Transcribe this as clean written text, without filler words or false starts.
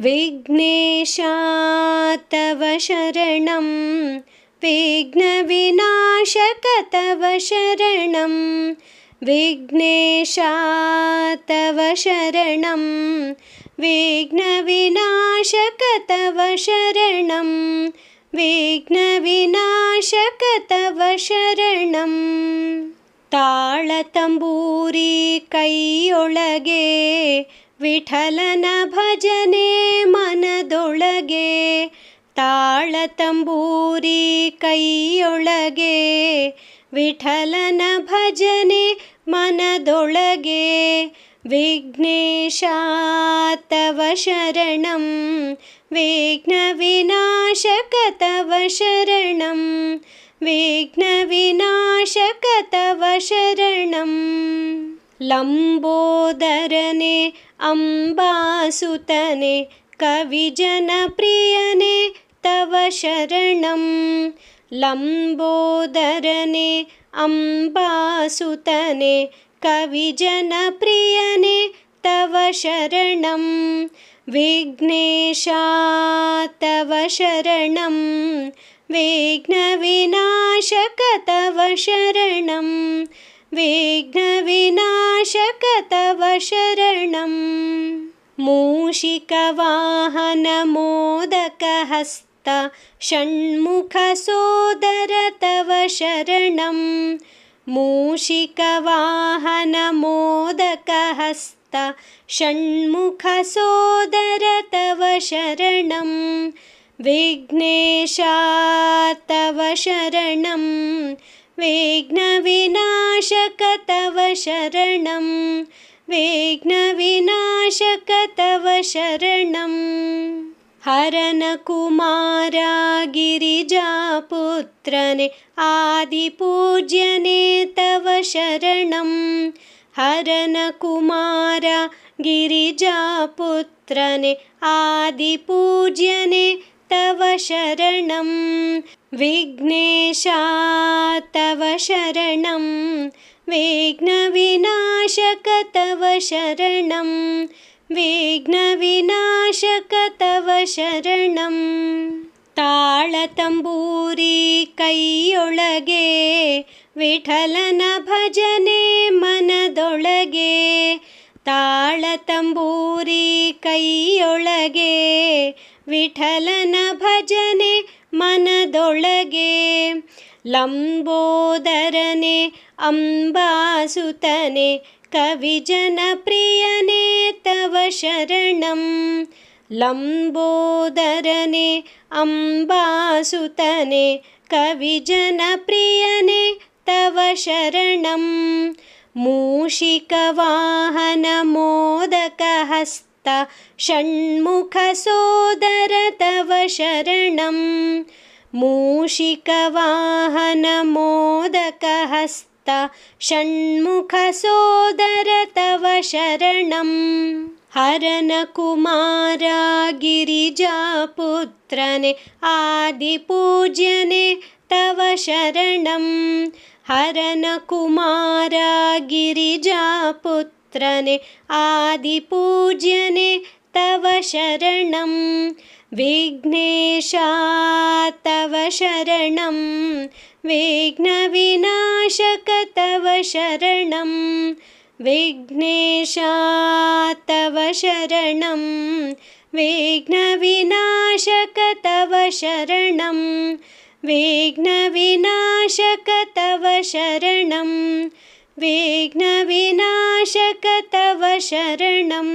विघ्नेशा तव शरणं विघ्नविनाशक तव शरणं विघ्नेशा तव शरणं विघ्नविनाशक तव शरणं विघ्नविनाशक तव शरणं ताळतंबूरी ಕೈಯೊಳಗೆ ವಿಠಲನ ಭಜನೆ ಮನದೊಳಗೆ ತಾಳತಂಬೂರಿ ಕೈಯೊಳಗೆ ವಿಠಲನ ಭಜನೆ ಮನದೊಳಗೆ ವಿಘ್ನೇಶಾ ತವ ಶರಣಂ ವಿಘ್ನವಿನಾಶಕ ತವ ಶರಣಂ ವಿಘ್ನವಿನಾಶಕ ತವ ಶರಣಂ ಲಂಬೋದರನೆ ಅಂಬಾಸುತನೆ ಕವಿಜನಪ್ರಿಯನೆ ತವ ಶರಣಂ ಲಂಬೋದರನೆ ಅಂಬಾಸುತನೆ ಕವಿಜನಪ್ರಿಯನೆ ತವ ಶರಣಂ ವಿಘ್ನೇಶಾ ತವ ಶರಣಂ ವಿಘ್ನವಿನಾಶಕ ತವ ಶರಣಂ ವಿಘ್ನವಿನಾಶಕ ತವ ಶರಣಂ ಮೂಷಿಕವಾಹನ ಮೋದಕಹಸ್ತ ಷಣ್ಮುಖ ಸೋದರ ತವ ಶರಣಂ ಮೂಷಿಕವಾಹನ ಮೋದಕಹಸ್ತ ಷಣ್ಮುಖ ಸೋದರ ತವ ಶರಣಂ ವಿಘ್ನೇಶಾ ತವ ಶರಣಂ ವಿಘ್ನವಿನಾಶಕ ತವ ಶರಣಂ ವಿಘ್ನವಿನಾಶಕ ತವ ಶರಣಂ ಹರನ ಕುಮಾರ ಗಿರಿಜಾಪುತ್ರನೆ ಆದಿಪೂಜ್ಯನೆ ತವ ಶರಣಂ ಹರನ ಕುಮಾರ ಗಿರಿಜಾಪುತ್ರನೆ ಆದಿಪೂಜ್ಯನೆ ತವ ಶರಣಂ ವಿಘ್ನೇಶಾ ತವ ಶರಣಂ ವಿಘ್ನವಿನಾಶಕ ತವ ಶರಣಂ ವಿಘ್ನವಿನಾಶಕ ತವ ಶರಣಂ ತಾಳತಂಬೂರಿ ಕೈಯೊಳಗೆ ವಿಠಲನ ಭಜನೆ ಮನದೊಳಗೆ ತಾಳತಂಬೂರಿ ಕೈಯೊಳಗೆ ವಿಠಲನ ಭಜನೆ ಮನದೊಳಗೆ ಲಂಬೋದರನೆ ಅಂಬಾಸುತನೆ ಕವಿಜನಪ್ರಿಯನೆ ತವ ಶರಣಂ ಲಂಬೋದರನೆ ಅಂಬಾಸುತನೆ ಕವಿಜನಪ್ರಿಯನೆ ತವ ಶರಣಂ ಮೂಷಿಕವಾಹನ ಮೋದಕಹಸ್ತ ಷಣ್ಮುಖ ಸೋದರ ತವ ಶರಣಂ ಮೂಷಿಕವಾಹನ ಮೋದಕಹಸ್ತ ಷಣ್ಮುಖ ಸೋದರ ತವ ಶರಣಂ ಹರನ ಕುಮಾರ ಗಿರಿಜಾಪುತ್ರನೆ ಆದಿಪೂಜ್ಯನೆ ತವ ಶರಣಂ ಹರನ ಕುಮಾರ ಗಿರಿಜಾಪುತ್ರನೆ ಆದಿಪೂಜ್ಯನೆ ತವ ಶರಣಂ ವಿಘ್ನೇಶಾ ತವ ಶರಣಂ ವಿಘ್ನವಿನಾಶಕ ತವ ಶರಣಂ ವಿಘ್ನೇಶಾ ತವ ಶರಣಂ ವಿಘ್ನವಿನಾಶಕ ತವ ಶರಣಂ ವಿಘ್ನವಿನಾಶಕ ತವ ಶರಣಂ ವಿಘ್ನವಿನಾಶಕ ತವ ಶರಣಂ